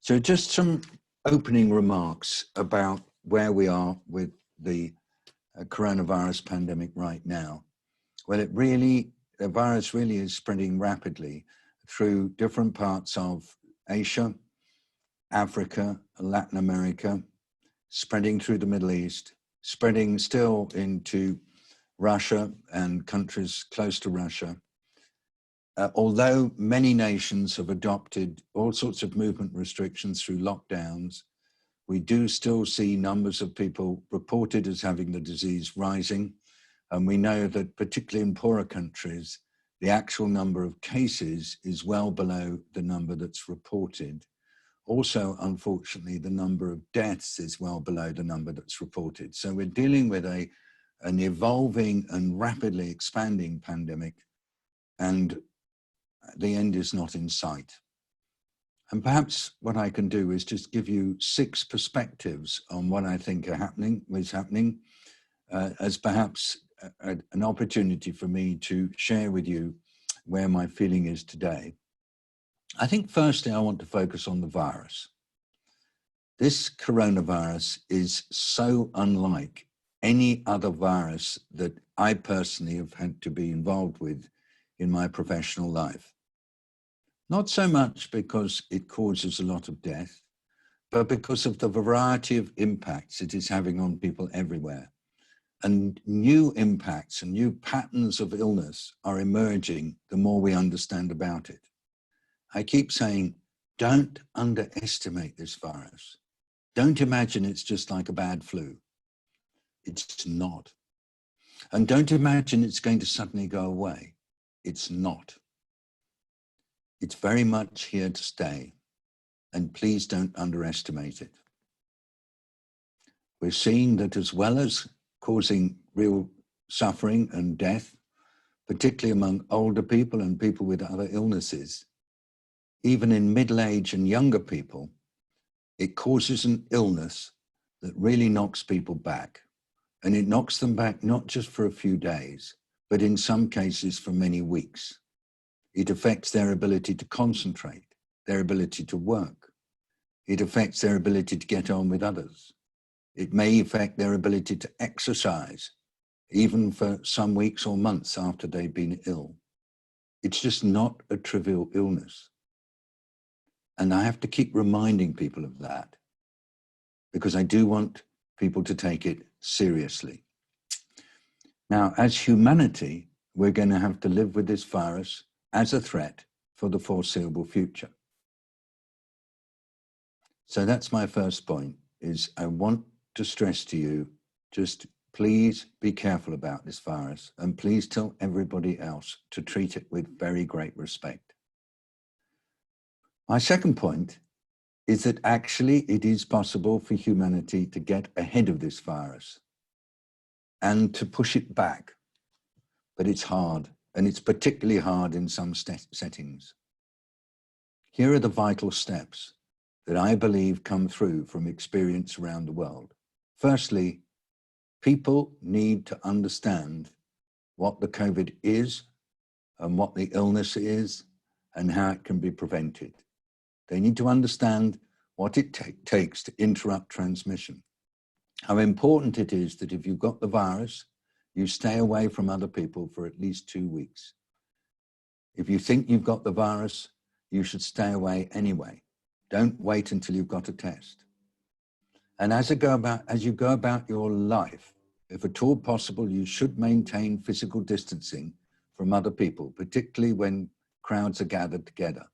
So just some opening remarks about where we are with the coronavirus pandemic right now. Well, the virus really is spreading rapidly through different parts of Asia, Africa, Latin America, spreading through the Middle East, spreading still into Russia and countries close to Russia. Although many nations have adopted all sorts of movement restrictions through lockdowns, we do still see numbers of people reported as having the disease rising. And we know that particularly in poorer countries, the actual number of cases is well below the number that's reported. Also, unfortunately, the number of deaths is well below the number that's reported. So we're dealing with an evolving and rapidly expanding pandemic, and the end is not in sight. And perhaps what I can do is just give you 6 perspectives on what I think is happening, as perhaps an opportunity for me to share with you where my feeling is today. I think firstly, I want to focus on the virus. This coronavirus is so unlike any other virus that I personally have had to be involved with in my professional life. Not so much because it causes a lot of death, but because of the variety of impacts it is having on people everywhere. And new impacts and new patterns of illness are emerging the more we understand about it. I keep saying, don't underestimate this virus. Don't imagine it's just like a bad flu. It's not. And don't imagine it's going to suddenly go away. It's not. It's very much here to stay, and please don't underestimate it. We're seeing that as well as causing real suffering and death, particularly among older people and people with other illnesses, even in middle age and younger people, it causes an illness that really knocks people back. And it knocks them back not just for a few days, but in some cases for many weeks. It affects their ability to concentrate, their ability to work. It affects their ability to get on with others. It may affect their ability to exercise, even for some weeks or months after they've been ill. It's just not a trivial illness. And I have to keep reminding people of that, because I do want people to take it seriously. Now, as humanity, we're going to have to live with this virus as a threat for the foreseeable future. So that's my first point, is I want to stress to you, just please be careful about this virus, and please tell everybody else to treat it with very great respect. My second point is that actually it is possible for humanity to get ahead of this virus and to push it back, but it's hard. And it's particularly hard in some settings. Here are the vital steps that I believe come through from experience around the world. Firstly, people need to understand what the COVID is and what the illness is and how it can be prevented. They need to understand what it takes to interrupt transmission. How important it is that if you've got the virus, you stay away from other people for at least 2 weeks. If you think you've got the virus, you should stay away anyway. Don't wait until you've got a test. And as you go about your life, if at all possible, you should maintain physical distancing from other people, particularly when crowds are gathered together.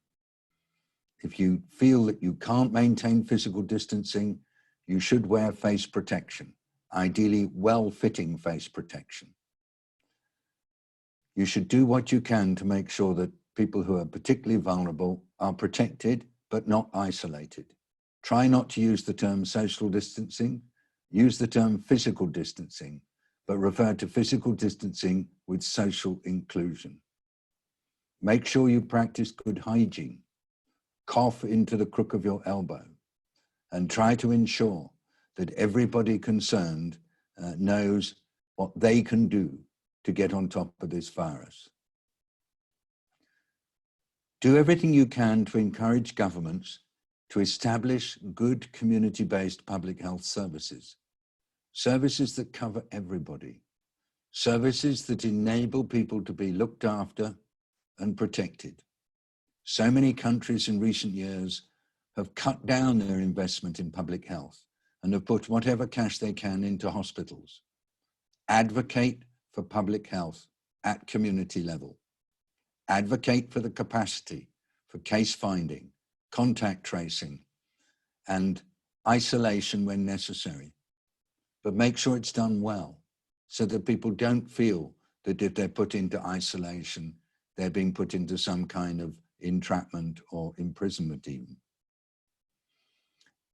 If you feel that you can't maintain physical distancing, you should wear face protection. Ideally well-fitting face protection. You should do what you can to make sure that people who are particularly vulnerable are protected but not isolated. Try not to use the term social distancing, use the term physical distancing, but refer to physical distancing with social inclusion. Make sure you practice good hygiene. Cough into the crook of your elbow, and try to ensure that everybody concerned knows what they can do to get on top of this virus. Do everything you can to encourage governments to establish good community-based public health services, services that cover everybody, services that enable people to be looked after and protected. So many countries in recent years have cut down their investment in public health and have put whatever cash they can into hospitals. Advocate for public health at community level. Advocate for the capacity for case finding, contact tracing, and isolation when necessary. But make sure it's done well so that people don't feel that if they're put into isolation, they're being put into some kind of entrapment or imprisonment even.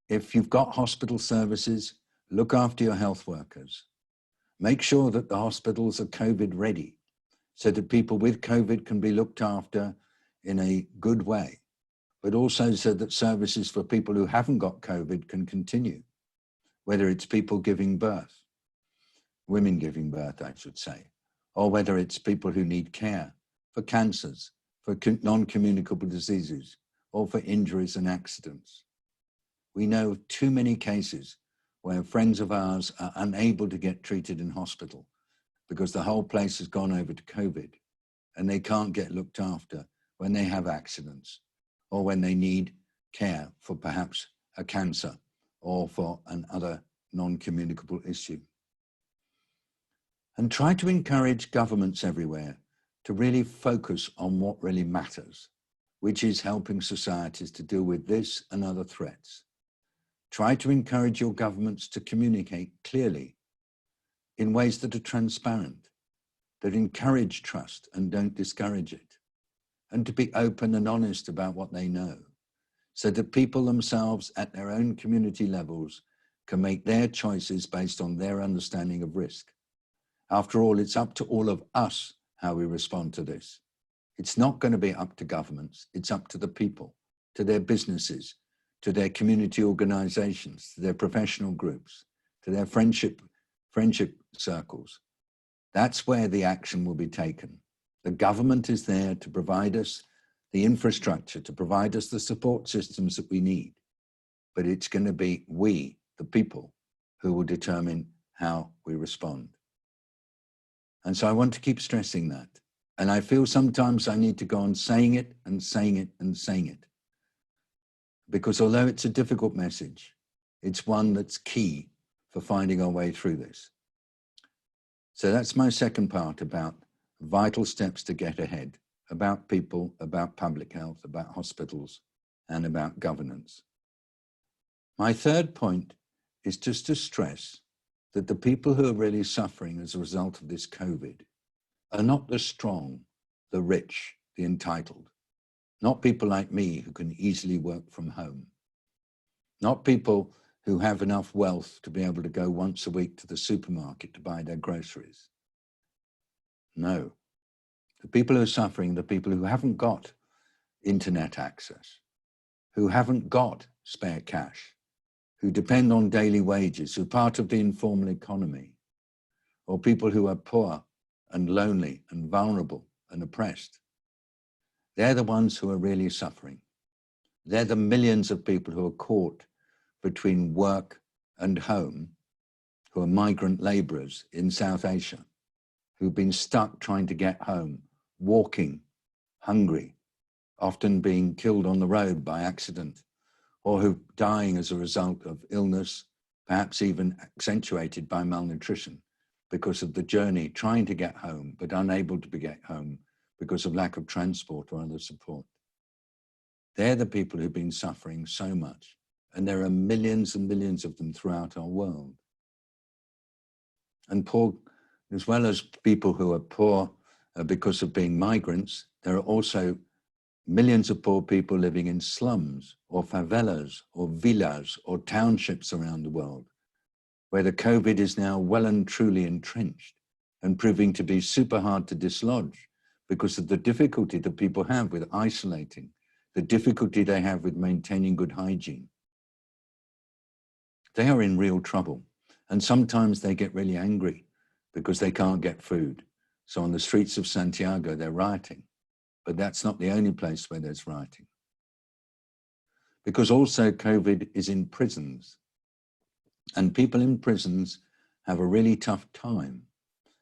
If you've got hospital services, look after your health workers. Make sure that the hospitals are COVID ready so that people with COVID can be looked after in a good way, but also so that services for people who haven't got COVID can continue, whether it's people giving birth, women giving birth, I should say, or whether it's people who need care for cancers, for non-communicable diseases, or for injuries and accidents. We know too many cases where friends of ours are unable to get treated in hospital because the whole place has gone over to COVID and they can't get looked after when they have accidents or when they need care for perhaps a cancer or for another non-communicable issue. And try to encourage governments everywhere to really focus on what really matters, which is helping societies to deal with this and other threats. Try to encourage your governments to communicate clearly in ways that are transparent, that encourage trust and don't discourage it, and to be open and honest about what they know, so that people themselves at their own community levels can make their choices based on their understanding of risk. After all, it's up to all of us how we respond to this. It's not going to be up to governments, it's up to the people, to their businesses, to their community organizations, to their professional groups, to their friendship circles. That's where the action will be taken. The government is there to provide us the infrastructure, to provide us the support systems that we need. But it's going to be we, the people, who will determine how we respond. And so I want to keep stressing that. And I feel sometimes I need to go on saying it and saying it and saying it. Because although it's a difficult message, it's one that's key for finding our way through this. So that's my second part about vital steps to get ahead, about people, about public health, about hospitals, and about governance. My third point is just to stress that the people who are really suffering as a result of this COVID are not the strong, the rich, the entitled. Not people like me who can easily work from home. Not people who have enough wealth to be able to go once a week to the supermarket to buy their groceries. No. The people who are suffering are the people who haven't got internet access, who haven't got spare cash, who depend on daily wages, who are part of the informal economy, or people who are poor and lonely and vulnerable and oppressed. They're the ones who are really suffering. They're the millions of people who are caught between work and home, who are migrant laborers in South Asia, who've been stuck trying to get home, walking, hungry, often being killed on the road by accident, or who are dying as a result of illness, perhaps even accentuated by malnutrition because of the journey trying to get home, but unable to get home because of lack of transport or other support. They're the people who've been suffering so much, and there are millions and millions of them throughout our world. And poor, as well as people who are poor because of being migrants, there are also millions of poor people living in slums or favelas or villas or townships around the world, where the COVID is now well and truly entrenched and proving to be super hard to dislodge because of the difficulty that people have with isolating, the difficulty they have with maintaining good hygiene. They are in real trouble. And sometimes they get really angry because they can't get food. So on the streets of Santiago, they're rioting. But that's not the only place where there's rioting. because also COVID is in prisons, and people in prisons have a really tough time,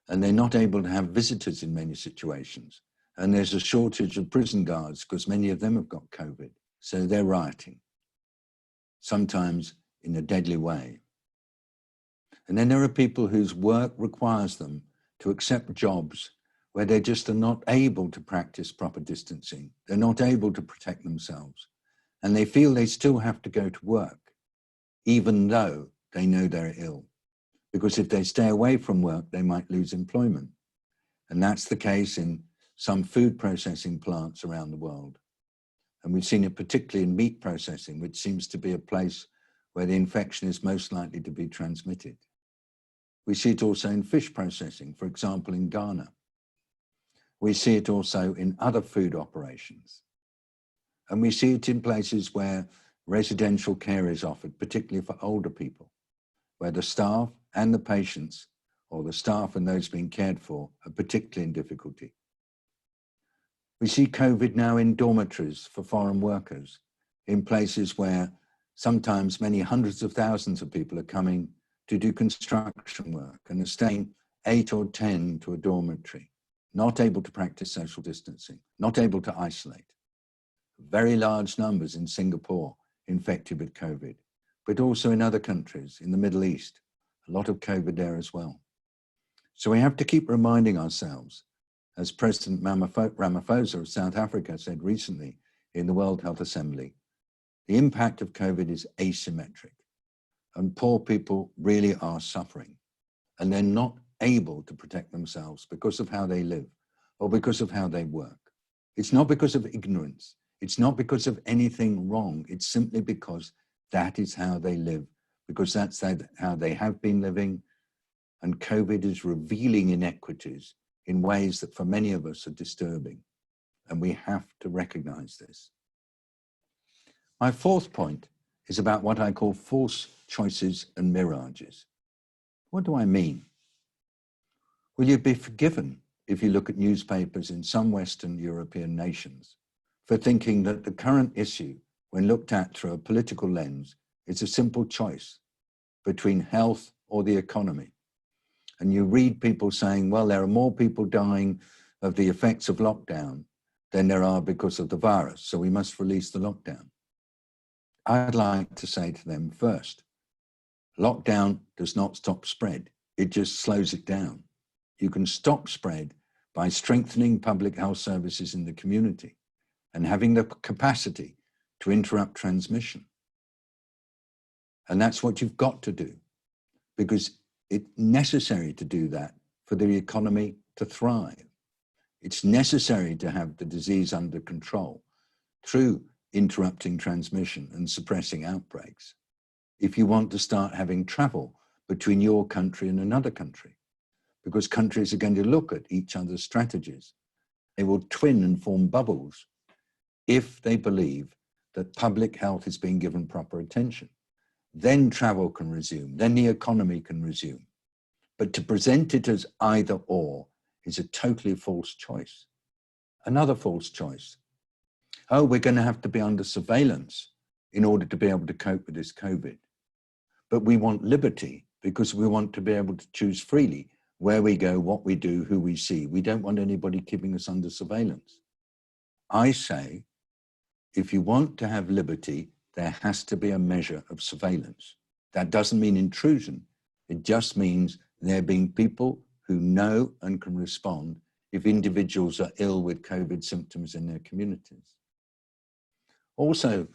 and they're not able to have visitors in many situations. And there's a shortage of prison guards because many of them have got COVID. So they're rioting, sometimes in a deadly way. And then there are people whose work requires them to accept jobs where they just are not able to practice proper distancing. They're not able to protect themselves. And they feel they still have to go to work, even though they know they're ill. Because if they stay away from work, they might lose employment. And that's the case in some food processing plants around the world. And we've seen it particularly in meat processing, which seems to be a place where the infection is most likely to be transmitted. We see it also in fish processing, for example, in Ghana. We see it also in other food operations. And we see it in places where residential care is offered, particularly for older people, where the staff and the patients, or the staff and those being cared for, are particularly in difficulty. We see COVID now in dormitories for foreign workers, in places where sometimes many hundreds of thousands of people are coming to do construction work and are staying 8 or 10 to a dormitory, not able to practice social distancing, not able to isolate. Very large numbers in Singapore infected with COVID, but also in other countries, in the Middle East, a lot of COVID there as well. So we have to keep reminding ourselves, as President Ramaphosa of South Africa said recently in the World Health Assembly, the impact of COVID is asymmetric, and poor people really are suffering, and they're not able to protect themselves because of how they live or because of how they work. It's not because of ignorance. It's not because of anything wrong. It's simply because that is how they live, because that's how they have been living. And COVID is revealing inequities in ways that for many of us are disturbing. And we have to recognize this. My fourth point is about what I call false choices and mirages. What do I mean? Will you be forgiven if you look at newspapers in some Western European nations for thinking that the current issue, when looked at through a political lens, is a simple choice between health or the economy? And you read people saying, well, there are more people dying of the effects of lockdown than there are because of the virus, so we must release the lockdown. I'd like to say to them first, lockdown does not stop spread, it just slows it down. You can stop spread by strengthening public health services in the community and having the capacity to interrupt transmission. And that's what you've got to do, because it's necessary to do that for the economy to thrive. It's necessary to have the disease under control through interrupting transmission and suppressing outbreaks. If you want to start having travel between your country and another country, because countries are going to look at each other's strategies. They will twin and form bubbles if they believe that public health is being given proper attention. Then travel can resume, then the economy can resume. But to present it as either or is a totally false choice. Another false choice. Oh, we're going to have to be under surveillance in order to be able to cope with this COVID. But we want liberty because we want to be able to choose freely where we go, what we do, who we see. We don't want anybody keeping us under surveillance. I say, if you want to have liberty, there has to be a measure of surveillance. That doesn't mean intrusion. It just means there being people who know and can respond if individuals are ill with COVID symptoms in their communities. Also,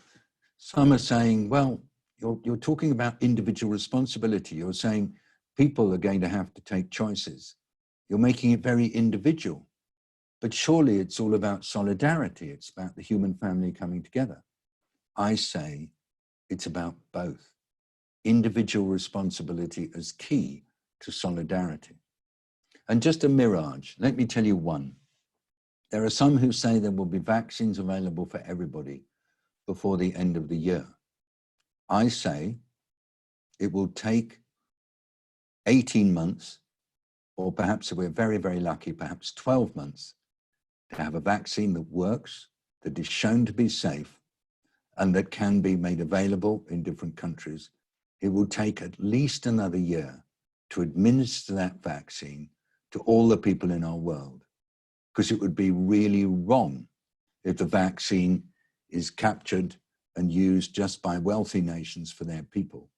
some are saying, well, you're talking about individual responsibility. You're saying people are going to have to take choices. You're making it very individual. But surely it's all about solidarity. It's about the human family coming together. I say it's about both. Individual responsibility as key to solidarity. And just a mirage, let me tell you one. There are some who say there will be vaccines available for everybody before the end of the year. I say it will take 18 months, or perhaps if we're very, very lucky, perhaps 12 months, to have a vaccine that works, that is shown to be safe, and that can be made available in different countries, it will take at least another year to administer that vaccine to all the people in our world, because it would be really wrong if the vaccine is captured and used just by wealthy nations for their people,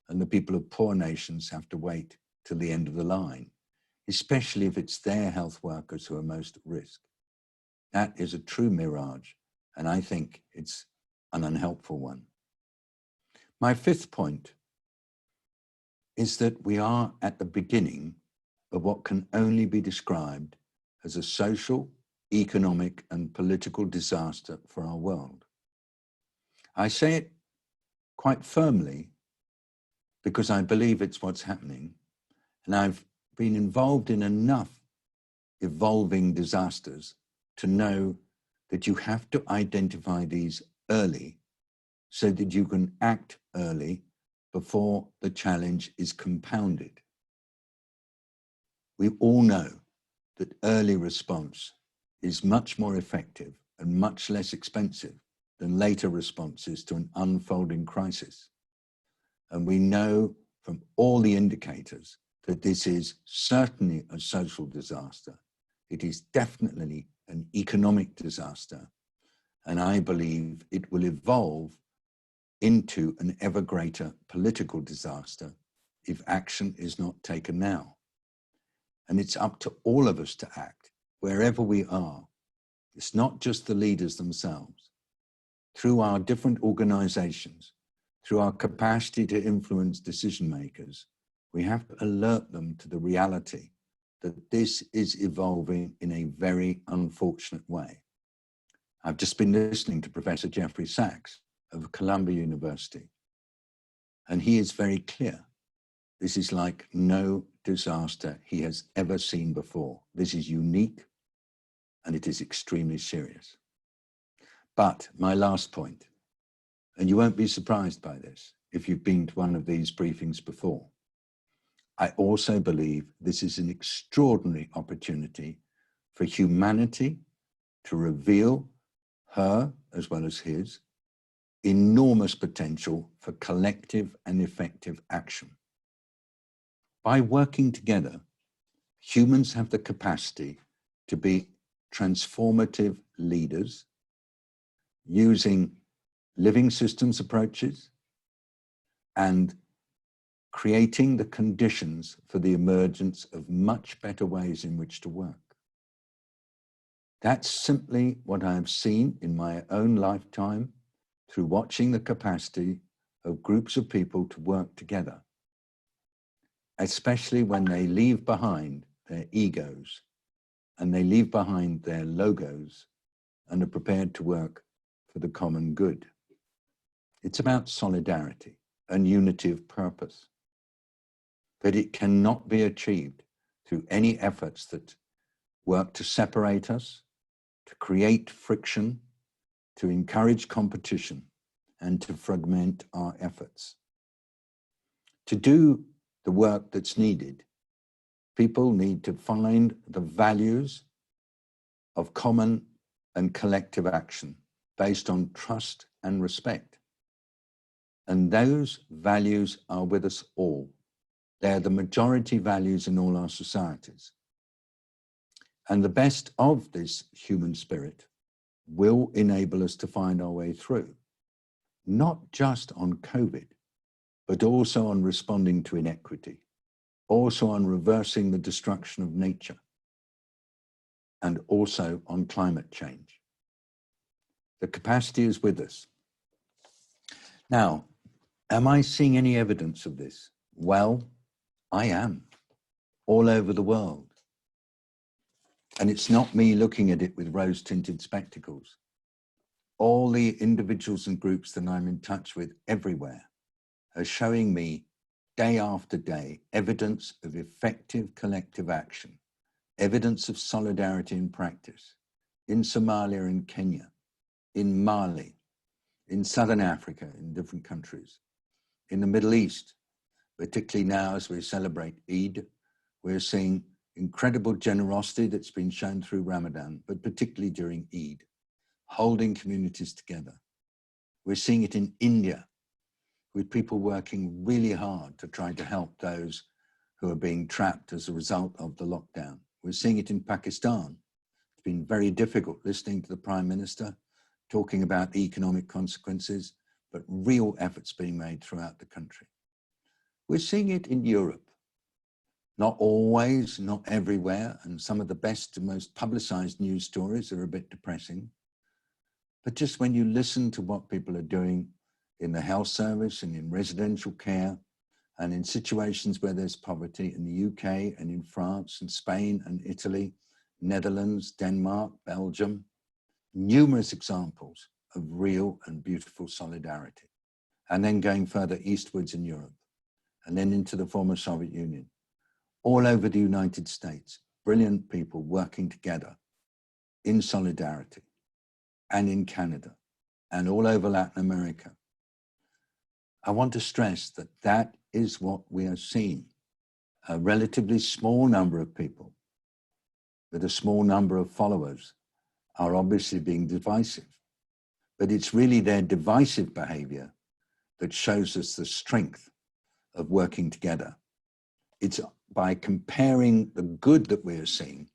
and the people of poor nations have to wait till the end of the line, especially if it's their health workers who are most at risk. That is a true mirage, and I think it's an unhelpful one. My fifth point is that we are at the beginning of what can only be described as a social, economic, and political disaster for our world. I say it quite firmly because I believe it's what's happening, and I've been involved in enough evolving disasters to know that you have to identify these early so that you can act early before the challenge is compounded. We all know that early response is much more effective and much less expensive than later responses to an unfolding crisis. And we know from all the indicators that this is certainly a social disaster. It is definitely an economic disaster. And I believe it will evolve into an ever greater political disaster if action is not taken now. And it's up to all of us to act wherever we are. It's not just the leaders themselves. Through our different organizations, through our capacity to influence decision makers, we have to alert them to the reality that this is evolving in a very unfortunate way. I've just been listening to Professor Jeffrey Sachs of Columbia University, and he is very clear. This is like no disaster he has ever seen before. This is unique, and it is extremely serious. But my last point, and you won't be surprised by this if you've been to one of these briefings before, I also believe this is an extraordinary opportunity for humanity to reveal her, as well as his, enormous potential for collective and effective action. By working together, humans have the capacity to be transformative leaders using living systems approaches and creating the conditions for the emergence of much better ways in which to work. That's simply what I have seen in my own lifetime through watching the capacity of groups of people to work together, especially when they leave behind their egos and they leave behind their logos and are prepared to work for the common good. It's about solidarity and unity of purpose. But it cannot be achieved through any efforts that work to separate us, to create friction, to encourage competition, and to fragment our efforts. To do the work that's needed, people need to find the values of common and collective action based on trust and respect. And those values are with us all. They're the majority values in all our societies. And the best of this human spirit will enable us to find our way through, not just on COVID, but also on responding to inequity, also on reversing the destruction of nature, and also on climate change. The capacity is with us. Now, am I seeing any evidence of this? Well, I am, all over the world. And it's not me looking at it with rose-tinted spectacles. All the individuals and groups that I'm in touch with everywhere are showing me day after day evidence of effective collective action, evidence of solidarity in practice, in Somalia and Kenya, in Mali, in Southern Africa, in different countries, in the Middle East, particularly now as we celebrate Eid, we're seeing incredible generosity that's been shown through Ramadan, but particularly during Eid, holding communities together. We're seeing it in India, with people working really hard to try to help those who are being trapped as a result of the lockdown. We're seeing it in Pakistan. It's been very difficult listening to the Prime Minister talking about the economic consequences, but real efforts being made throughout the country. We're seeing it in Europe. Not always, not everywhere, and some of the best and most publicized news stories are a bit depressing. But just when you listen to what people are doing in the health service and in residential care and in situations where there's poverty in the UK and in France and Spain and Italy, Netherlands, Denmark, Belgium, numerous examples of real and beautiful solidarity. And then going further eastwards in Europe and then into the former Soviet Union, all over the United States, brilliant people working together in solidarity, and in Canada and all over Latin America. I want to stress that that is what we are seeing. A relatively small number of people with a small number of followers are obviously being divisive, but it's really their divisive behavior that shows us the strength of working together. It's by comparing the good that we are seeing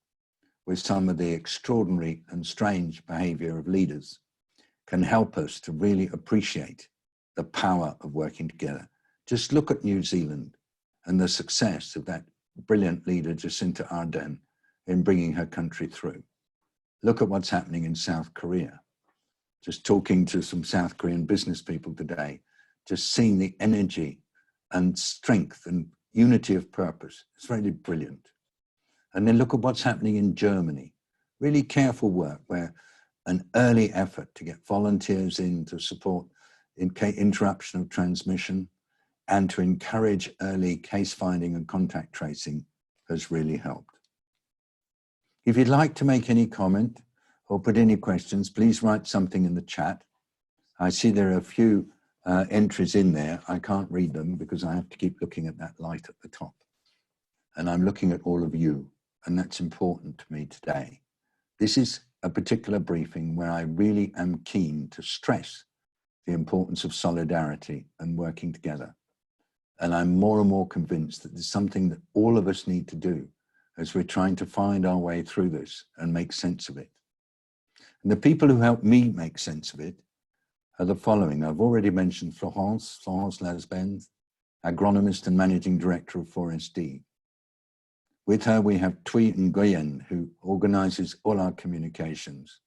with some of the extraordinary and strange behavior of leaders can help us to really appreciate the power of working together. Just look at New Zealand and the success of that brilliant leader, Jacinda Ardern, in bringing her country through. Look at what's happening in South Korea. Just talking to some South Korean business people today, just seeing the energy and strength and unity of purpose. It's really brilliant. And then look at what's happening in Germany. Really careful work where an early effort to get volunteers in to support interruption of transmission and to encourage early case finding and contact tracing has really helped. If you'd like to make any comment or put any questions, please write something in the chat. I see there are a few entries in there. I can't read them because I have to keep looking at that light at the top. And I'm looking at all of you, and that's important to me today. This is a particular briefing where I really am keen to stress the importance of solidarity and working together. And I'm more and more convinced that there's something that all of us need to do as we're trying to find our way through this and make sense of it. And the people who help me make sense of it are the following. I've already mentioned Florence Lasbens, agronomist and managing director of 4SD. With her, we have Thuy Nguyen, who organizes all our communications.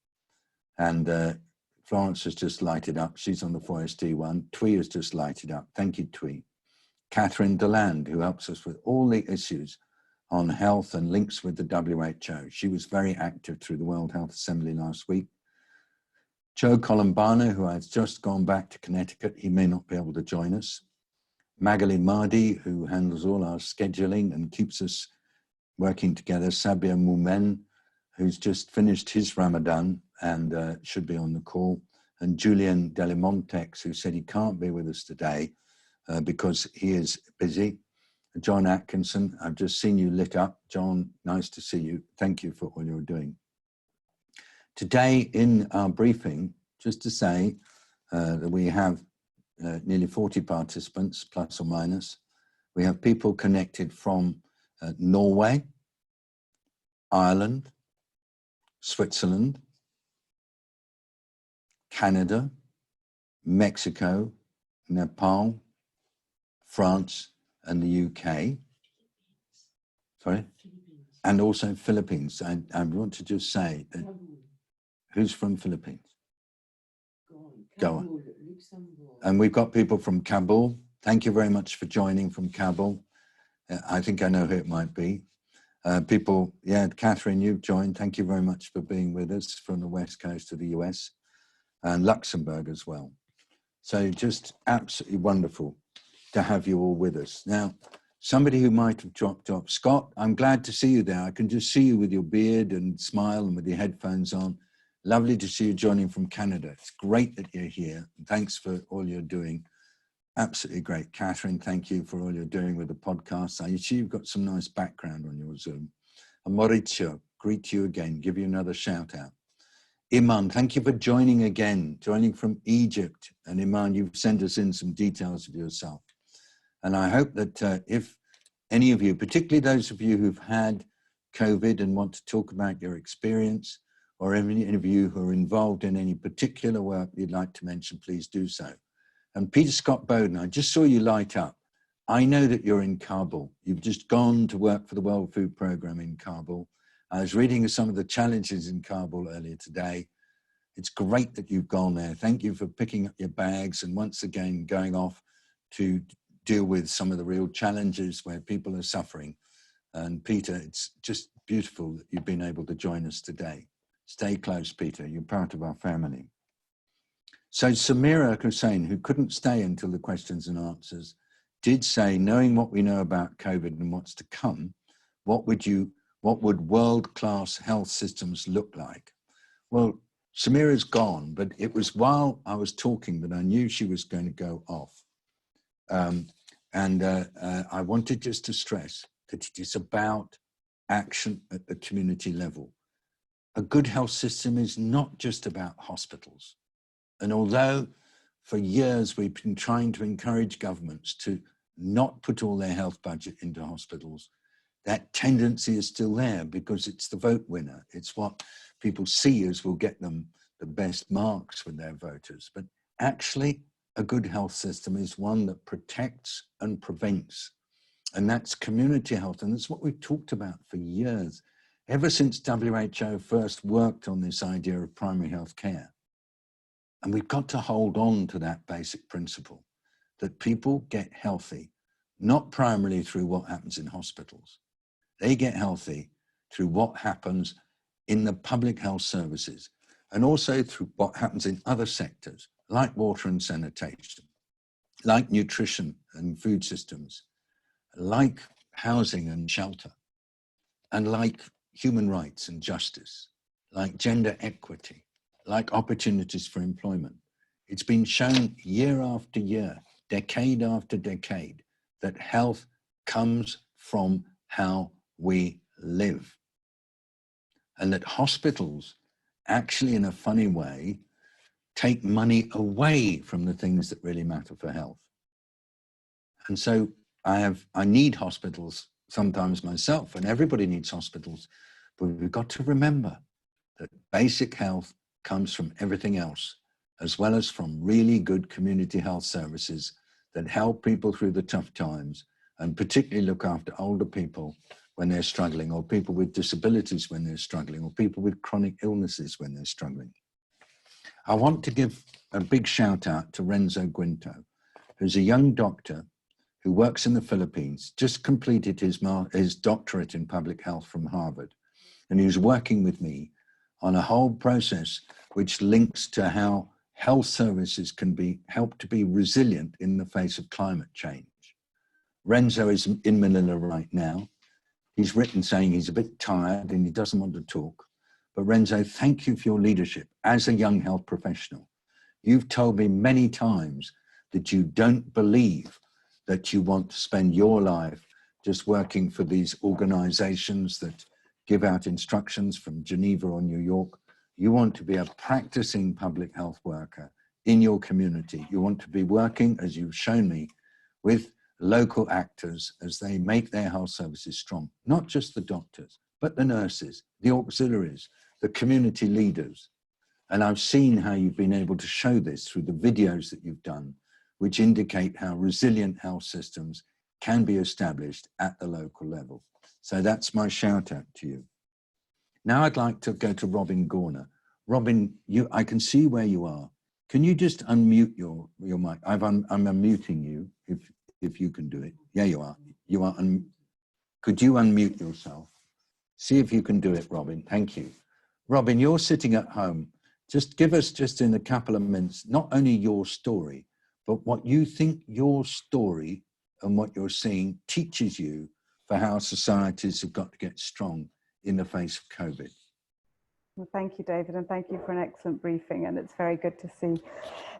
And Florence has just lighted up. She's on the 4SD one. Thuy has just lighted up. Thank you, Thuy. Catherine Deland, who helps us with all the issues on health and links with the WHO. She was very active through the World Health Assembly last week. Joe Colombano, who has just gone back to Connecticut. He may not be able to join us. Magali Mardi, who handles all our scheduling and keeps us working together. Sabia Moumen, who's just finished his Ramadan and should be on the call. And Julian Delimontex, who said he can't be with us today because he is busy. John Atkinson, I've just seen you lit up. John, nice to see you. Thank you for all you're doing. Today in our briefing, just to say that we have nearly 40 participants, plus or minus. We have people connected from Norway, Ireland, Switzerland, Canada, Mexico, Nepal, France, and the UK. Sorry? And also Philippines. I want to just say that who's from Philippines? Go on. And we've got people from Kabul. Thank you very much for joining from Kabul. I think I know who it might be. People, yeah, Catherine, you've joined. Thank you very much for being with us from the West Coast of the US and Luxembourg as well. So just absolutely wonderful to have you all with us. Now, somebody who might have dropped off, Scott, I'm glad to see you there. I can just see you with your beard and smile and with your headphones on. Lovely to see you joining from Canada. It's great that you're here. Thanks for all you're doing. Absolutely great. Catherine, thank you for all you're doing with the podcast. I see you've got some nice background on your Zoom. And Maurizio, greet you again, give you another shout out. Iman, thank you for joining again, joining from Egypt. And Iman, you've sent us in some details of yourself. And I hope that if any of you, particularly those of you who've had COVID and want to talk about your experience, or any of you who are involved in any particular work you'd like to mention, please do so. And Peter Scott Bowden, I just saw you light up. I know that you're in Kabul. You've just gone to work for the World Food Programme in Kabul. I was reading some of the challenges in Kabul earlier today. It's great that you've gone there. Thank you for picking up your bags and once again going off to deal with some of the real challenges where people are suffering. And Peter, it's just beautiful that you've been able to join us today. Stay close, Peter. You're part of our family. So Samira Hussain, who couldn't stay until the questions and answers, did say, knowing what we know about COVID and what's to come, what would world-class health systems look like? Well, Samira's gone, but it was while I was talking that I knew she was going to go off. I wanted just to stress that it is about action at the community level. A good health system is not just about hospitals. And although for years we've been trying to encourage governments to not put all their health budget into hospitals, that tendency is still there because it's the vote winner. It's what people see as will get them the best marks with their voters. But actually, a good health system is one that protects and prevents. And that's community health. And that's what we've talked about for years, ever since WHO first worked on this idea of primary health care. And we've got to hold on to that basic principle that people get healthy, not primarily through what happens in hospitals. They get healthy through what happens in the public health services and also through what happens in other sectors like water and sanitation, like nutrition and food systems, like housing and shelter, and like human rights and justice, like gender equity, like opportunities for employment. It's been shown year after year, decade after decade, that health comes from how we live. And that hospitals actually, in a funny way, take money away from the things that really matter for health. And so I need hospitals sometimes myself, and everybody needs hospitals, but we've got to remember that basic health comes from everything else, as well as from really good community health services that help people through the tough times and particularly look after older people when they're struggling, or people with disabilities when they're struggling, or people with chronic illnesses when they're struggling. I want to give a big shout out to Renzo Guinto, who's a young doctor who works in the Philippines, just completed his doctorate in public health from Harvard. And he's working with me on a whole process which links to how health services can be helped to be resilient in the face of climate change. Renzo is in Manila right now. He's written saying he's a bit tired and he doesn't want to talk. But Renzo, thank you for your leadership as a young health professional. You've told me many times that you don't believe that you want to spend your life just working for these organizations that give out instructions from Geneva or New York. You want to be a practicing public health worker in your community. You want to be working, as you've shown me, with local actors as they make their health services strong, not just the doctors, but the nurses, the auxiliaries, the community leaders. And I've seen how you've been able to show this through the videos that you've done, which indicate how resilient health systems can be established at the local level. So that's my shout out to you. Now I'd like to go to Robin Gorner. Robin, I can see where you are. Can you just unmute your mic? I'm unmuting you if you can do it. Yeah, you are. You are. Could you unmute yourself? See if you can do it, Robin. Thank you. Robin, you're sitting at home. Just give us just in a couple of minutes, not only your story, but what you think your story and what you're seeing teaches you for how societies have got to get strong in the face of COVID. Well, thank you, David, and thank you for an excellent briefing. And it's very good to see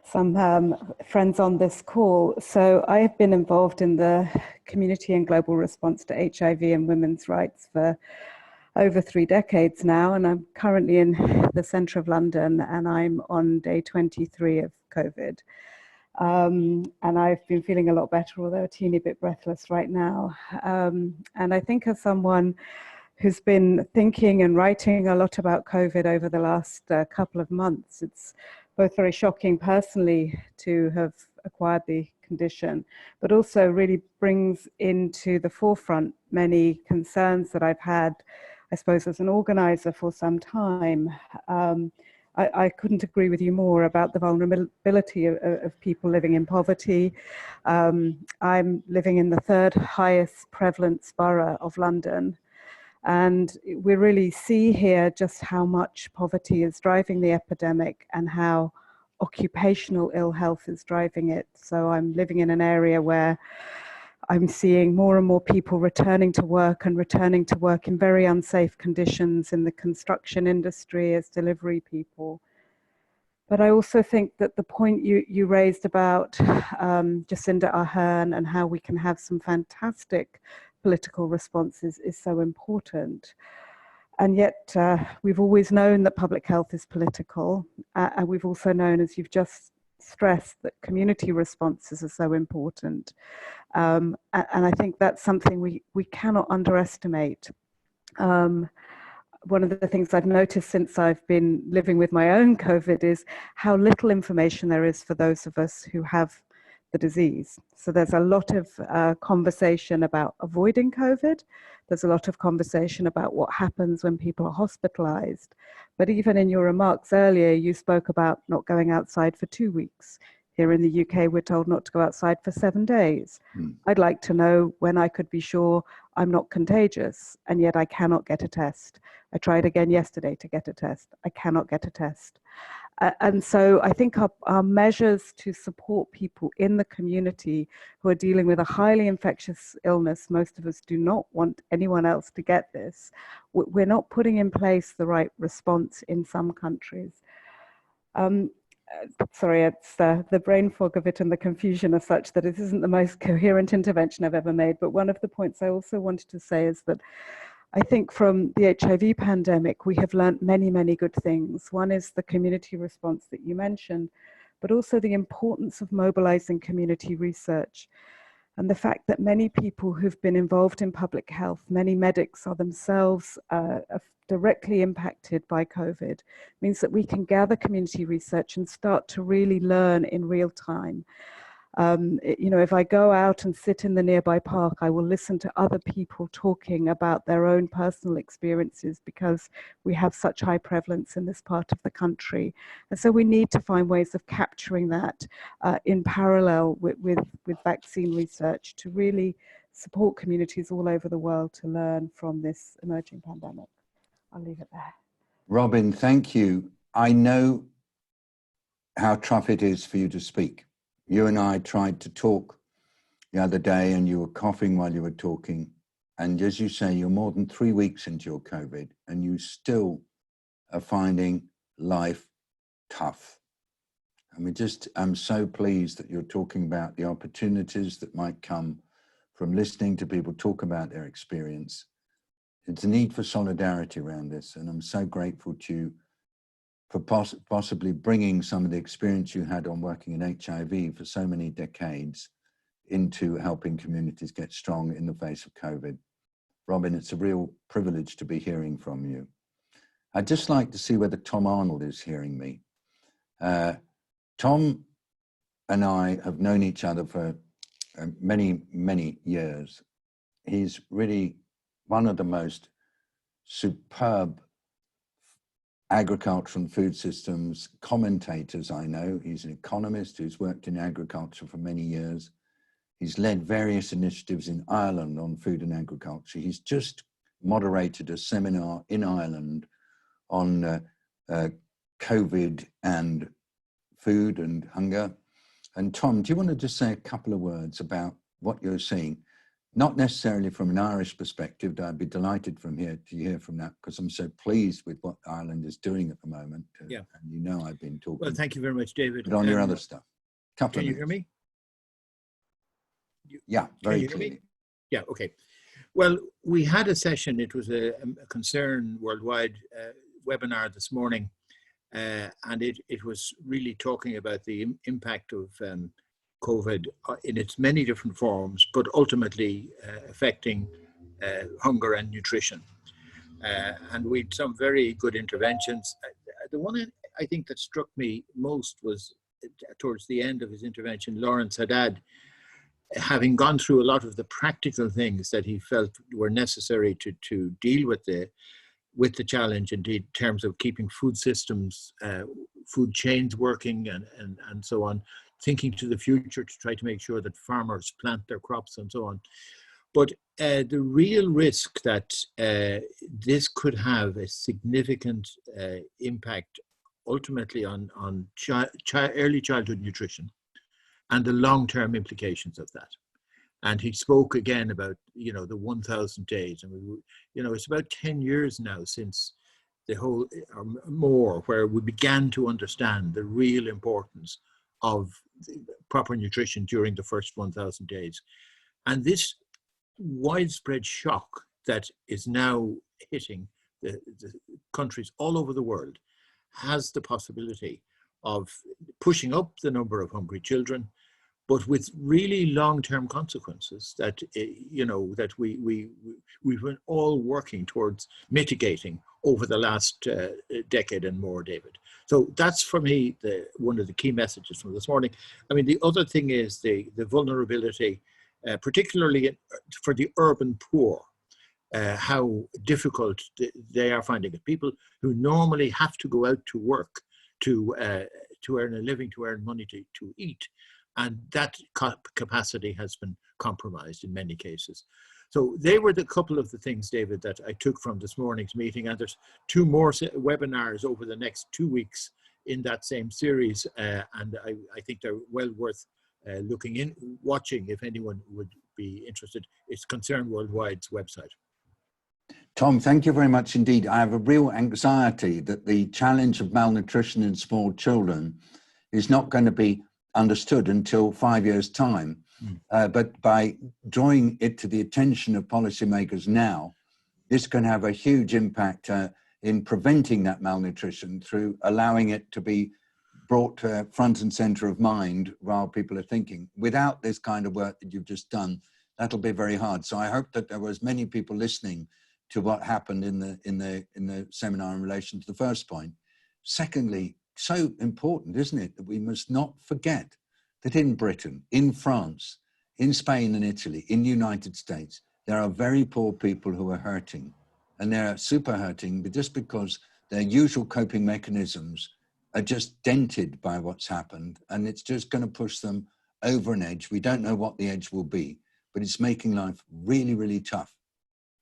some friends on this call. So I have been involved in the community and global response to HIV and women's rights for over 3 decades now, and I'm currently in the centre of London, and I'm on day 23 of COVID. And I've been feeling a lot better, although a teeny bit breathless right now. And I think as someone who's been thinking and writing a lot about COVID over the last couple of months, it's both very shocking personally to have acquired the condition, but also really brings into the forefront many concerns that I've had, I suppose, as an organizer for some time. I couldn't agree with you more about the vulnerability of people living in poverty. I'm living in the 3rd highest prevalence borough of London. And we really see here just how much poverty is driving the epidemic and how occupational ill health is driving it. So I'm living in an area where I'm seeing more and more people returning to work and returning to work in very unsafe conditions in the construction industry as delivery people. But I also think that the point you raised about Jacinda Ardern and how we can have some fantastic political responses is so important. And yet we've always known that public health is political. And we've also known, as you've just stressed, that community responses are so important. And I think that's something we cannot underestimate. One of the things I've noticed since I've been living with my own COVID is how little information there is for those of us who have the disease. So there's a lot of conversation about avoiding COVID. There's a lot of conversation about what happens when people are hospitalized. But even in your remarks earlier, you spoke about not going outside for 2 weeks. Here in the UK, we're told not to go outside for 7 days. I'd like to know when I could be sure I'm not contagious, and yet I cannot get a test. I tried again yesterday to get a test. I cannot get a test. And so I think our measures to support people in the community who are dealing with a highly infectious illness, most of us do not want anyone else to get this. We're not putting in place the right response in some countries. Sorry, it's the brain fog of it and the confusion as such that it isn't the most coherent intervention I've ever made. But one of the points I also wanted to say is that I think from the HIV pandemic, we have learned many, many good things. One is the community response that you mentioned, but also the importance of mobilizing community research. And the fact that many people who've been involved in public health, many medics are themselves directly impacted by COVID, means that we can gather community research and start to really learn in real time. If I go out and sit in the nearby park, I will listen to other people talking about their own personal experiences because we have such high prevalence in this part of the country. And so we need to find ways of capturing that in parallel with vaccine research to really support communities all over the world to learn from this emerging pandemic. I'll leave it there. Robin, thank you. I know how tough it is for you to speak. You and I tried to talk the other day and you were coughing while you were talking. And as you say, you're more than 3 weeks into your COVID and you still are finding life tough. I'm so pleased that you're talking about the opportunities that might come from listening to people talk about their experience. It's a need for solidarity around this. And I'm so grateful to you for possibly bringing some of the experience you had on working in HIV for so many decades into helping communities get strong in the face of COVID. Robin, it's a real privilege to be hearing from you. I'd just like to see whether Tom Arnold is hearing me. Tom and I have known each other for many, many years. He's really one of the most superb agriculture and food systems commentators I know. He's an economist who's worked in agriculture for many years. He's led various initiatives in Ireland on food and agriculture. He's just moderated a seminar in Ireland on COVID and food and hunger. And Tom, do you want to just say a couple of words about what you're seeing? Not necessarily from an Irish perspective, I'd be delighted to hear from that because I'm so pleased with what Ireland is doing at the moment. Yeah. And you know I've been talking. Well, thank you very much, David. But on your other stuff. Can you hear me? Yeah, very clearly. Yeah, okay. Well, we had a session. It was a concern worldwide webinar this morning, and it was really talking about the impact of COVID in its many different forms, but ultimately affecting hunger and nutrition. And we had some very good interventions. The one I think that struck me most was towards the end of his intervention, Lawrence Haddad, having gone through a lot of the practical things that he felt were necessary to deal with the challenge, indeed, in terms of keeping food systems, food chains working, and so on, thinking to the future to try to make sure that farmers plant their crops and so on. But the real risk that this could have a significant impact ultimately on early childhood nutrition and the long-term implications of that. And he spoke again about, the 1,000 days. And, it's about 10 years now since the whole, or more, where we began to understand the real importance of proper nutrition during the first 1,000 days. And this widespread shock that is now hitting the countries all over the world has the possibility of pushing up the number of hungry children, but with really long-term consequences that that we've been all working towards mitigating over the last decade and more, David. So that's for me one of the key messages from this morning. I mean, the other thing is the vulnerability, particularly for the urban poor, how difficult they are finding it. People who normally have to go out to work to earn a living, to earn money to eat, and that capacity has been compromised in many cases. So they were the couple of the things, David, that I took from this morning's meeting, and there's 2 more webinars over the next 2 weeks in that same series, and I think they're well worth watching if anyone would be interested. It's Concern Worldwide's website. Tom, thank you very much indeed. I have a real anxiety that the challenge of malnutrition in small children is not going to be understood until 5 years' time. But by drawing it to the attention of policymakers now, this can have a huge impact in preventing that malnutrition through allowing it to be brought front and center of mind while people are thinking. Without this kind of work that you've just done, that'll be very hard. So I hope that there was many people listening to what happened in the seminar in relation to the first point. Secondly, so important, isn't it, that we must not forget that in Britain, in France, in Spain and Italy, in the United States, there are very poor people who are hurting, and they're super hurting, but just because their usual coping mechanisms are just dented by what's happened, and it's just going to push them over an edge. We don't know what the edge will be, but it's making life really, really tough.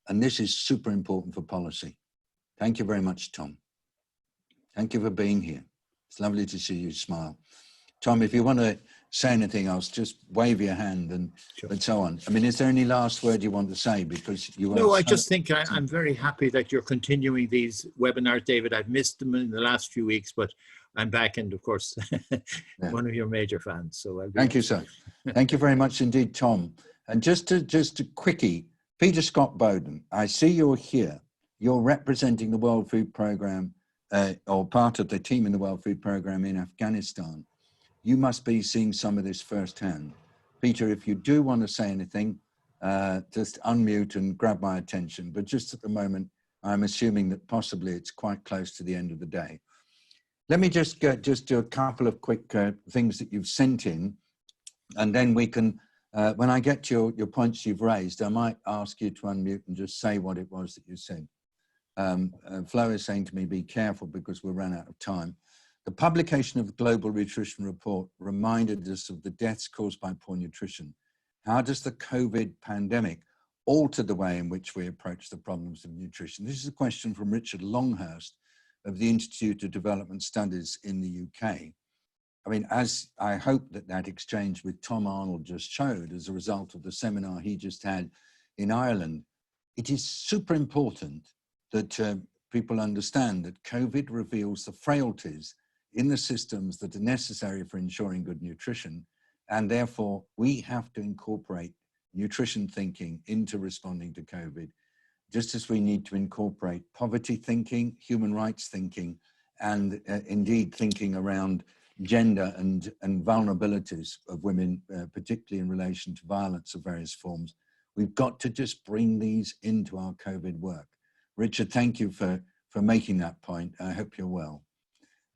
And this is super important for policy. Thank you very much, Tom. Thank you for being here. It's lovely to see you smile. Tom, if you want to say anything else, just wave your hand and so on. I mean, is there any last word you want to say? Because you No, I just think I'm very happy that you're continuing these webinars, David. I've missed them in the last few weeks, but I'm back, and of course, one of your major fans. So thank you, sir. Thank you very much indeed, Tom. And just a quickie, Peter Scott Bowden, I see you're here. You're representing the World Food Programme, or part of the team in the World Food Programme in Afghanistan. You must be seeing some of this firsthand. Peter, if you do want to say anything, just unmute and grab my attention. But just at the moment, I'm assuming that possibly it's quite close to the end of the day. Let me just do a couple of quick things that you've sent in, and then we can, when I get to your points you've raised, I might ask you to unmute and just say what it was that you said. Flo is saying to me, be careful because we'll run out of time. The publication of the Global Nutrition Report reminded us of the deaths caused by poor nutrition. How does the COVID pandemic alter the way in which we approach the problems of nutrition? This is a question from Richard Longhurst of the Institute of Development Studies in the UK. I mean, as I hope that exchange with Tom Arnold just showed as a result of the seminar he just had in Ireland, it is super important that people understand that COVID reveals the frailties in the systems that are necessary for ensuring good nutrition, and therefore we have to incorporate nutrition thinking into responding to COVID, just as we need to incorporate poverty thinking, human rights thinking, and indeed thinking around gender and vulnerabilities of women, particularly in relation to violence of various forms. We've got to just bring these into our COVID work. Richard, thank you for making that point. I hope you're well.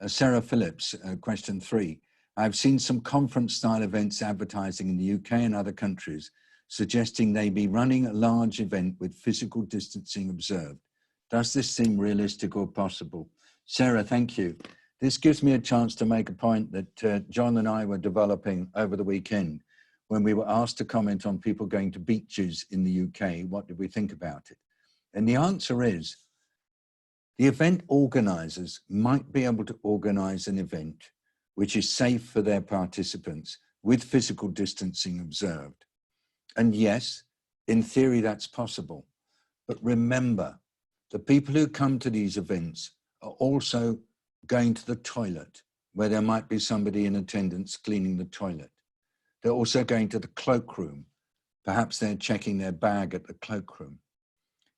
Sarah Phillips, question 3. I've seen some conference-style events advertising in the UK and other countries suggesting they be running a large event with physical distancing observed. Does this seem realistic or possible? Sarah, thank you. This gives me a chance to make a point that John and I were developing over the weekend when we were asked to comment on people going to beaches in the UK. What did we think about it? And the answer is, the event organisers might be able to organise an event which is safe for their participants with physical distancing observed. And yes, in theory, that's possible. But remember, the people who come to these events are also going to the toilet, where there might be somebody in attendance cleaning the toilet. They're also going to the cloakroom. Perhaps they're checking their bag at the cloakroom.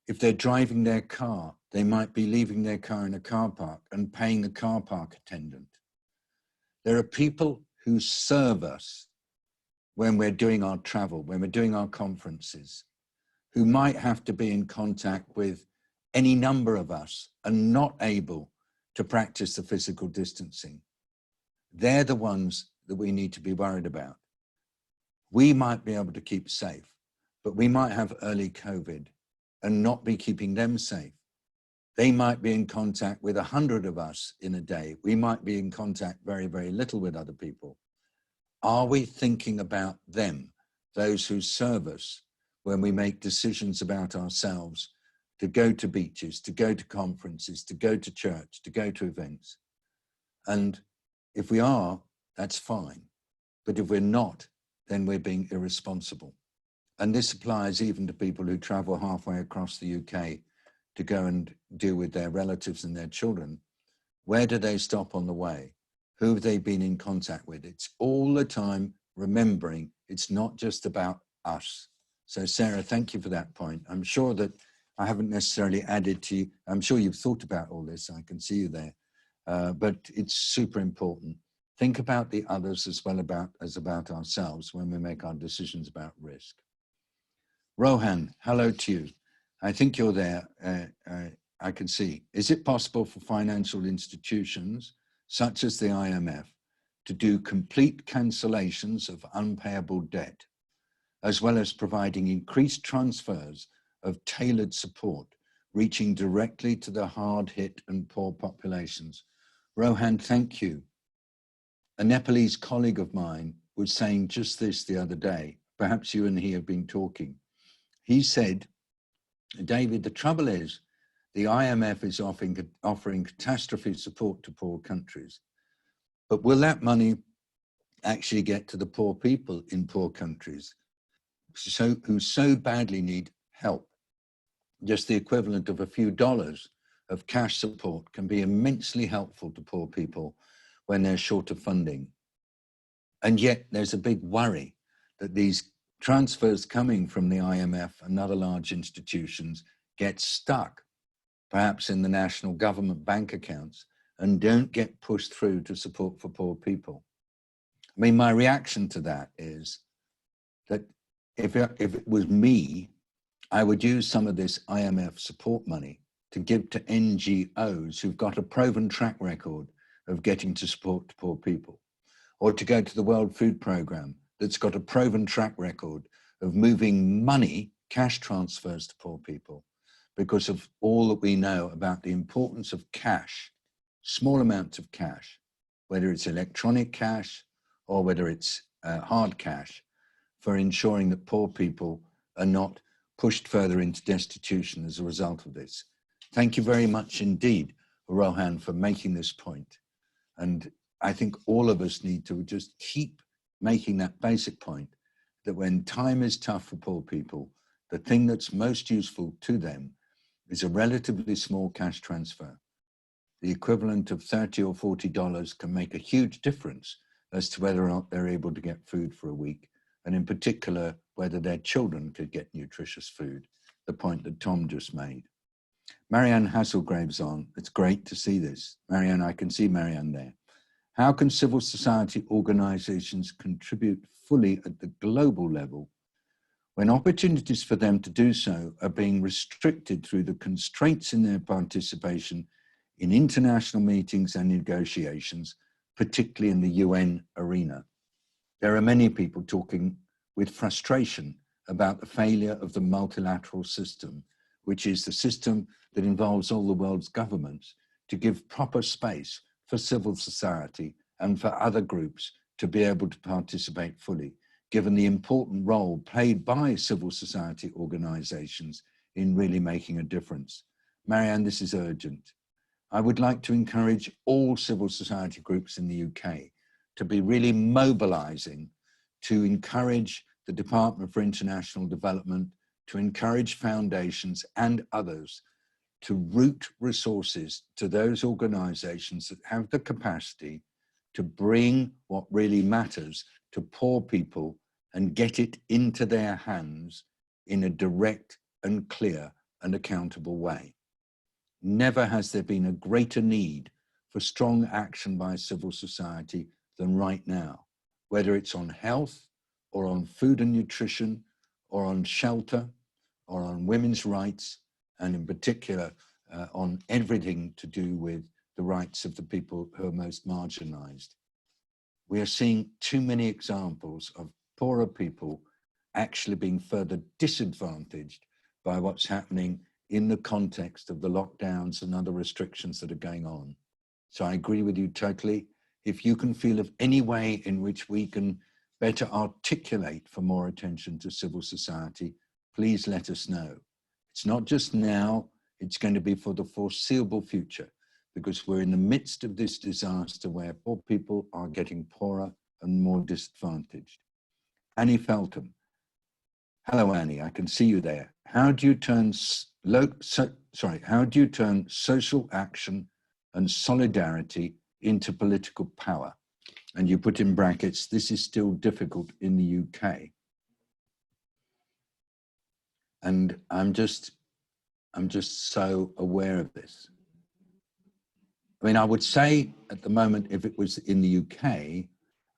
If they're driving their car, they might be leaving their car in a car park and paying the car park attendant. There are people who serve us when we're doing our travel, when we're doing our conferences, who might have to be in contact with any number of us and not able to practice the physical distancing. They're the ones that we need to be worried about. We might be able to keep safe, but we might have early COVID and not be keeping them safe. They might be in contact with 100 of us in a day. We might be in contact very, very little with other people. Are we thinking about them, those who serve us, when we make decisions about ourselves to go to beaches, to go to conferences, to go to church, to go to events? And if we are, that's fine. But if we're not, then we're being irresponsible. And this applies even to people who travel halfway across the UK to go and deal with their relatives and their children. Where do they stop on the way? Who have they been in contact with? It's all the time remembering it's not just about us. So Sarah, thank you for that point. I'm sure that I haven't necessarily added to you. I'm sure you've thought about all this. I can see you there, but it's super important. Think about the others as well as about ourselves when we make our decisions about risk. Rohan, hello to you. I think you're there. I can see. Is it possible for financial institutions such as the IMF to do complete cancellations of unpayable debt, as well as providing increased transfers of tailored support, reaching directly to the hard-hit and poor populations? Rohan, thank you. A Nepalese colleague of mine was saying just this the other day. Perhaps you and he have been talking. He said, David, the trouble is the IMF is offering catastrophe support to poor countries. But will that money actually get to the poor people in poor countries who so badly need help? Just the equivalent of a few dollars of cash support can be immensely helpful to poor people when they're short of funding. And yet there's a big worry that these transfers coming from the IMF and other large institutions get stuck, perhaps in the national government bank accounts, and don't get pushed through to support for poor people. I mean, my reaction to that is that if it was me, I would use some of this IMF support money to give to NGOs who've got a proven track record of getting to support to poor people, or to go to the World Food Programme that's got a proven track record of moving money, cash transfers to poor people, because of all that we know about the importance of cash, small amounts of cash, whether it's electronic cash or whether it's hard cash, for ensuring that poor people are not pushed further into destitution as a result of this. Thank you very much indeed, Rohan, for making this point. And I think all of us need to just keep making that basic point, that when time is tough for poor people, the thing that's most useful to them is a relatively small cash transfer. The equivalent of $30 or $40 can make a huge difference as to whether or not they're able to get food for a week, and in particular, whether their children could get nutritious food, the point that Tom just made. Marianne Hasselgrave's on. It's great to see this. Marianne, I can see Marianne there. How can civil society organizations contribute fully at the global level when opportunities for them to do so are being restricted through the constraints in their participation in international meetings and negotiations, particularly in the UN arena? There are many people talking with frustration about the failure of the multilateral system, which is the system that involves all the world's governments, to give proper space for civil society and for other groups to be able to participate fully, given the important role played by civil society organizations in really making a difference. Marianne, this is urgent. I would like to encourage all civil society groups in the UK to be really mobilizing to encourage the Department for International Development, to encourage foundations and others to route resources to those organizations that have the capacity to bring what really matters to poor people and get it into their hands in a direct and clear and accountable way. Never has there been a greater need for strong action by civil society than right now, whether it's on health or on food and nutrition or on shelter or on women's rights, and in particular on everything to do with the rights of the people who are most marginalized. We are seeing too many examples of poorer people actually being further disadvantaged by what's happening in the context of the lockdowns and other restrictions that are going on. So I agree with you totally. If you can feel of any way in which we can better articulate for more attention to civil society, please let us know. It's not just now, it's going to be for the foreseeable future, because we're in the midst of this disaster where poor people are getting poorer and more disadvantaged. Annie Feltham. Hello, Annie, I can see you there. How do you turn social action and solidarity into political power? And you put in brackets, this is still difficult in the UK. And I'm just so aware of this. I mean, I would say at the moment, if it was in the UK,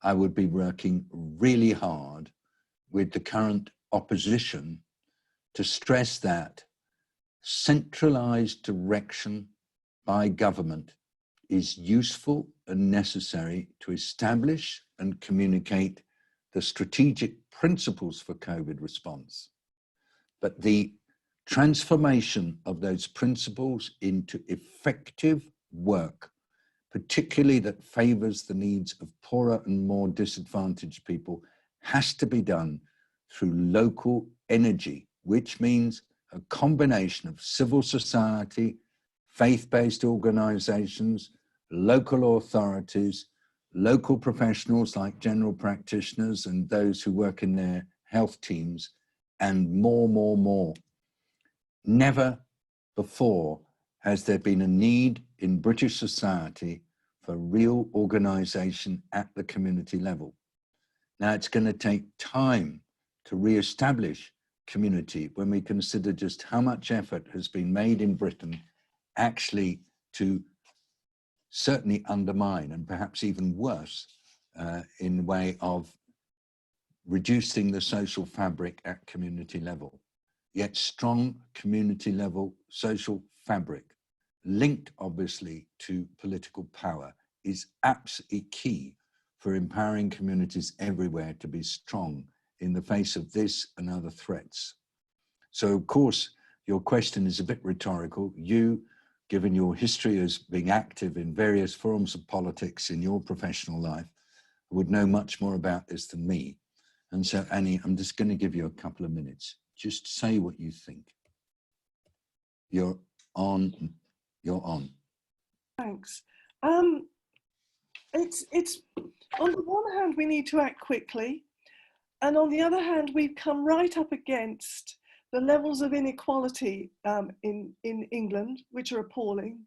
I would be working really hard with the current opposition to stress that centralized direction by government is useful and necessary to establish and communicate the strategic principles for COVID response. But the transformation of those principles into effective work, particularly that favors the needs of poorer and more disadvantaged people, has to be done through local energy, which means a combination of civil society, faith-based organizations, local authorities, local professionals like general practitioners and those who work in their health teams, and more. Never before has there been a need in British society for real organization at the community level. Now, it's going to take time to re-establish community when we consider just how much effort has been made in Britain actually to certainly undermine, and perhaps even worse, in the way of reducing the social fabric at community level. Yet strong community level social fabric, linked obviously to political power, is absolutely key for empowering communities everywhere to be strong in the face of this and other threats. So of course, your question is a bit rhetorical. You, given your history as being active in various forms of politics in your professional life, would know much more about this than me. And so, Annie, I'm just going to give you a couple of minutes. Just say what you think. You're on. Thanks. It's on the one hand, we need to act quickly. And on the other hand, we've come right up against the levels of inequality in England, which are appalling,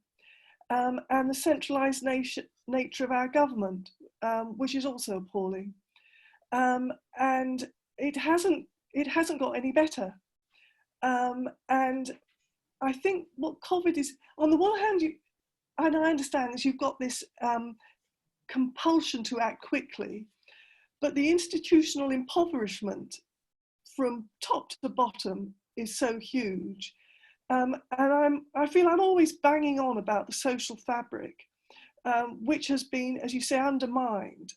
and the centralised nature of our government, which is also appalling. And it hasn't it hasn't got any better. And I think what COVID is, on the one hand, and I understand this, you've got this compulsion to act quickly, but the institutional impoverishment from top to bottom is so huge. And I feel I'm always banging on about the social fabric, which has been, as you say, undermined.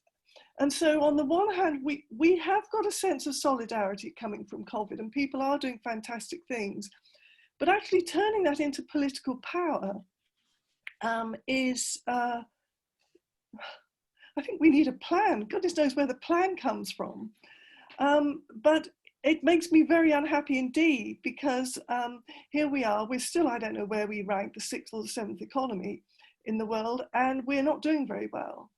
And so on the one hand, we have got a sense of solidarity coming from COVID, and people are doing fantastic things. But actually turning that into political power is, I think we need a plan. Goodness knows where the plan comes from. But it makes me very unhappy indeed, because here we are, we're still, I don't know where we rank, the 6th or the 7th economy in the world, and we're not doing very well.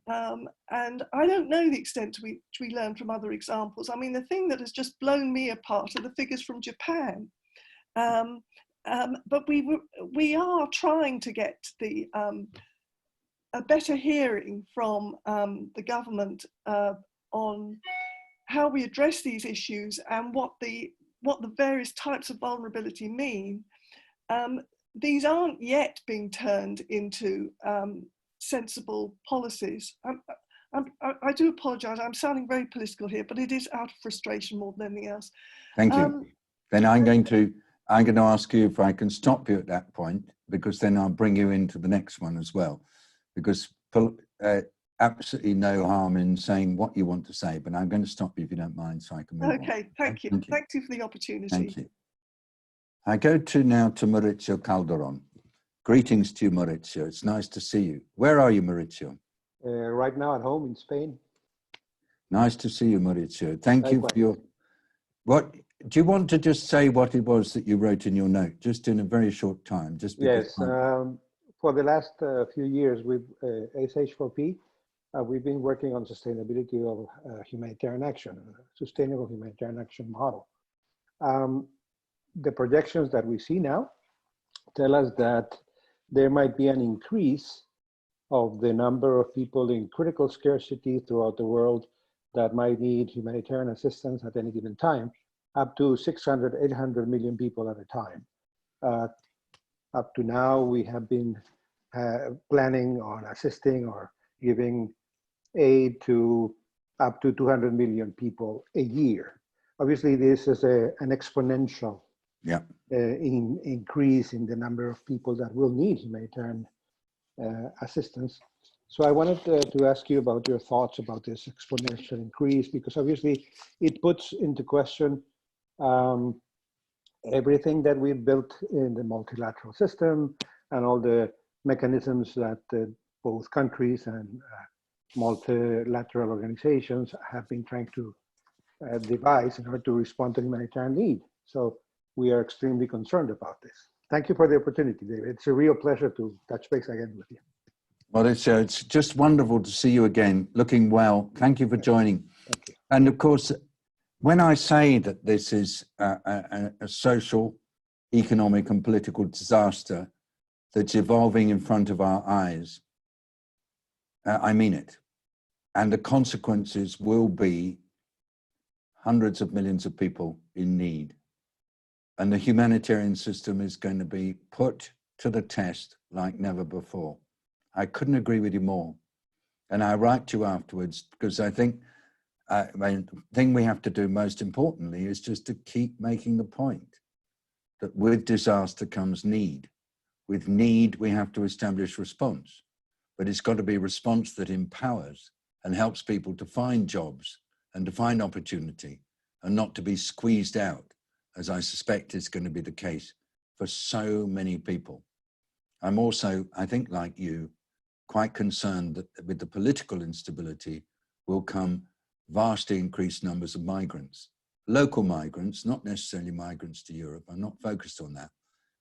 And I don't know the extent to which we learn from other examples. I mean, the thing that has just blown me apart are the figures from Japan. But we are trying to get a better hearing from the government on how we address these issues and what the various types of vulnerability mean. These aren't yet being turned into sensible policies. I do apologise, I'm sounding very political here, but it is out of frustration more than anything else. Thank you. Then I'm going to ask you if I can stop you at that point, because then I'll bring you into the next one as well, because absolutely no harm in saying what you want to say, but I'm going to stop you if you don't mind, so I can move on. Okay, thank you. Thank you for the opportunity. Thank you. I go now to Maurizio Calderon. Greetings to you, Maurizio. It's nice to see you. Where are you, Maurizio? Right now at home in Spain. Nice to see you, Maurizio. Thank you for your... Do you want to just say what it was that you wrote in your note, just in a very short time? Yes, for the last few years with SH4P, we've been working on sustainability of humanitarian action, sustainable humanitarian action model. The projections that we see now tell us that there might be an increase of the number of people in critical scarcity throughout the world that might need humanitarian assistance at any given time, up to 600, 800 million people at a time. Up to now, we have been planning on assisting or giving aid to up to 200 million people a year. Obviously, this is an exponential increase in the number of people that will need humanitarian assistance. So I wanted to ask you about your thoughts about this exponential increase, because obviously it puts into question everything that we've built in the multilateral system and all the mechanisms that both countries and multilateral organizations have been trying to devise in order to respond to humanitarian need. So we are extremely concerned about this. Thank you for the opportunity, David. It's a real pleasure to touch base again with you. Well, it's just wonderful to see you again, looking well. Thank you for joining. Thank you. And of course, when I say that this is a social, economic and political disaster that's evolving in front of our eyes, I mean it. And the consequences will be hundreds of millions of people in need. And the humanitarian system is going to be put to the test like never before. I couldn't agree with you more. And I write to you afterwards because I think the thing we have to do most importantly is just to keep making the point that with disaster comes need. With need, we have to establish response. But it's got to be a response that empowers and helps people to find jobs and to find opportunity and not to be squeezed out, as I suspect is going to be the case for so many people. I'm also, I think like you, quite concerned that with the political instability will come vastly increased numbers of migrants. Local migrants, not necessarily migrants to Europe. I'm not focused on that,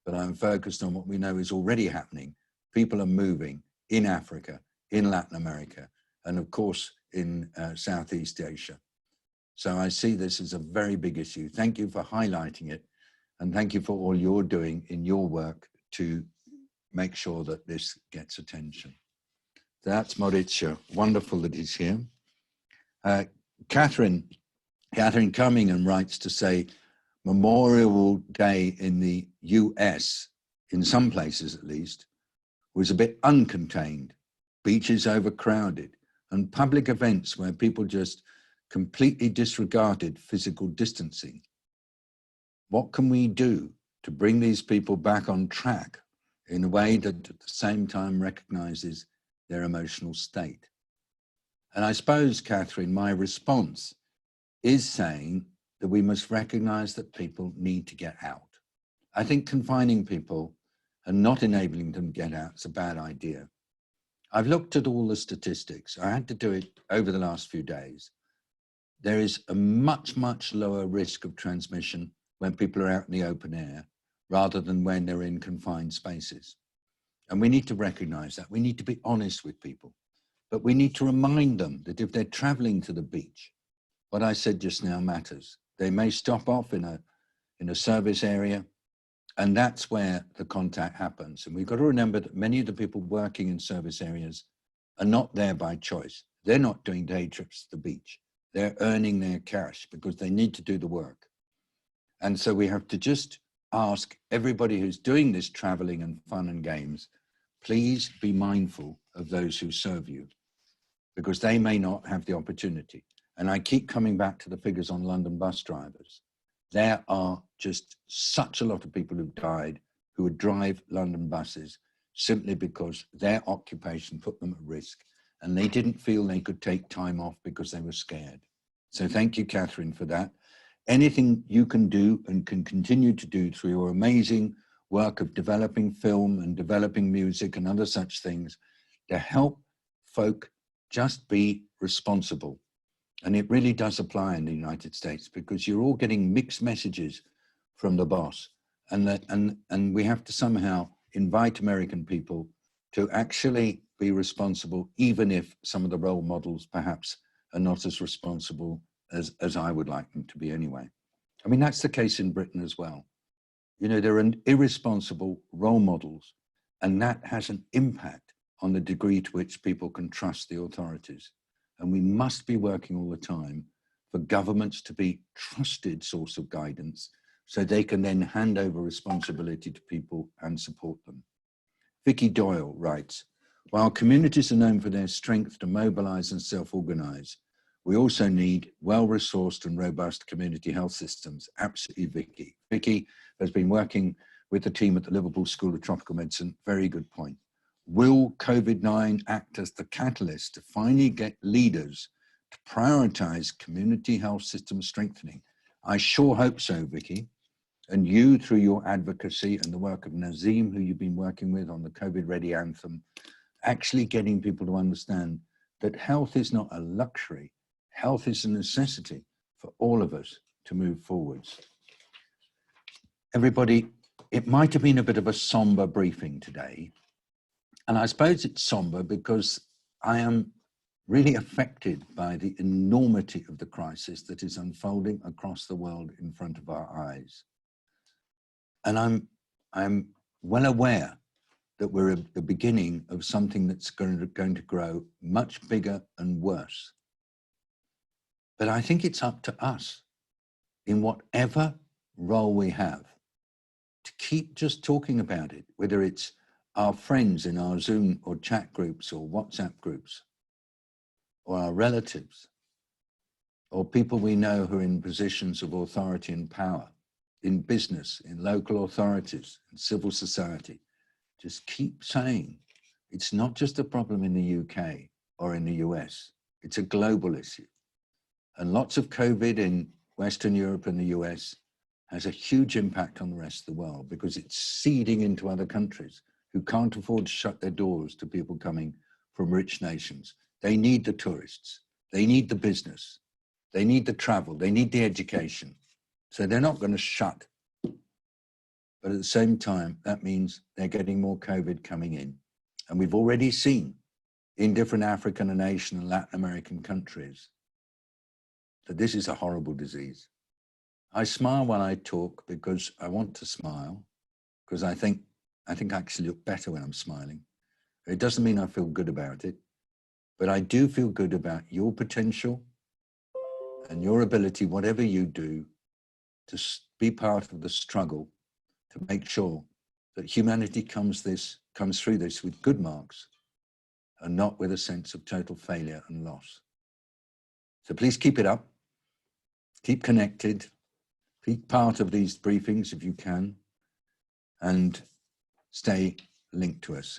but I'm focused on what we know is already happening. People are moving in Africa, in Latin America, and of course in Southeast Asia. So I see this as a very big issue. Thank you for highlighting it. And thank you for all you're doing in your work to make sure that this gets attention. That's Maurizio. Wonderful that he's here. Catherine, Catherine Cummingham writes to say Memorial Day in the US, in some places at least, was a bit uncontained, beaches overcrowded, and public events where people just completely disregarded physical distancing. What can we do to bring these people back on track in a way that at the same time recognizes their emotional state? And I suppose, Catherine, my response is saying that we must recognize that people need to get out. I think confining people and not enabling them to get out is a bad idea. I've looked at all the statistics. I had to do it over the last few days. There is a much, much lower risk of transmission when people are out in the open air rather than when they're in confined spaces. And we need to recognize that. We need to be honest with people, but we need to remind them that if they're traveling to the beach, what I said just now matters. They may stop off in a service area, and that's where the contact happens. And we've got to remember that many of the people working in service areas are not there by choice. They're not doing day trips to the beach. They're earning their cash because they need to do the work. And so we have to just ask everybody who's doing this traveling and fun and games, please be mindful of those who serve you, because they may not have the opportunity. And I keep coming back to the figures on London bus drivers. There are just such a lot of people who've died who would drive London buses simply because their occupation put them at risk and they didn't feel they could take time off because they were scared. So thank you, Catherine, for that. Anything you can do and can continue to do through your amazing work of developing film and developing music and other such things to help folk just be responsible. And it really does apply in the United States because you're all getting mixed messages from the boss. And we have to somehow invite American people to actually be responsible, even if some of the role models perhaps are not as responsible as I would like them to be anyway. I mean, that's the case in Britain as well. You know, there are irresponsible role models, and that has an impact on the degree to which people can trust the authorities. And we must be working all the time for governments to be trusted source of guidance so they can then hand over responsibility to people and support them. Vicky Doyle writes, while communities are known for their strength to mobilize and self-organize, we also need well-resourced and robust community health systems. Absolutely, Vicky. Vicky has been working with the team at the Liverpool School of Tropical Medicine. Very good point. Will COVID-19 act as the catalyst to finally get leaders to prioritize community health system strengthening? I sure hope so, Vicky. And you, through your advocacy and the work of Nazim, who you've been working with on the COVID Ready Anthem, actually getting people to understand that health is not a luxury. Health is a necessity for all of us to move forwards. Everybody, it might have been a bit of a somber briefing today. And I suppose it's somber because I am really affected by the enormity of the crisis that is unfolding across the world in front of our eyes. And I'm well aware that we're at the beginning of something that's going to grow much bigger and worse. But I think it's up to us, in whatever role we have, to keep just talking about it, whether it's our friends in our Zoom or chat groups or WhatsApp groups, or our relatives, or people we know who are in positions of authority and power, in business, in local authorities, in civil society. Just keep saying, it's not just a problem in the UK or in the US, it's a global issue. And lots of COVID in Western Europe and the US has a huge impact on the rest of the world because it's seeding into other countries who can't afford to shut their doors to people coming from rich nations. They need the tourists, they need the business, they need the travel, they need the education. So they're not going to shut. But at the same time, that means they're getting more COVID coming in. And we've already seen in different African and Asian and Latin American countries that this is a horrible disease. I smile when I talk because I want to smile, because I think I actually look better when I'm smiling. It doesn't mean I feel good about it, but I do feel good about your potential, and your ability, whatever you do, to be part of the struggle to make sure that humanity comes through this with good marks and not with a sense of total failure and loss. So please keep it up, keep connected, be part of these briefings if you can, and stay linked to us.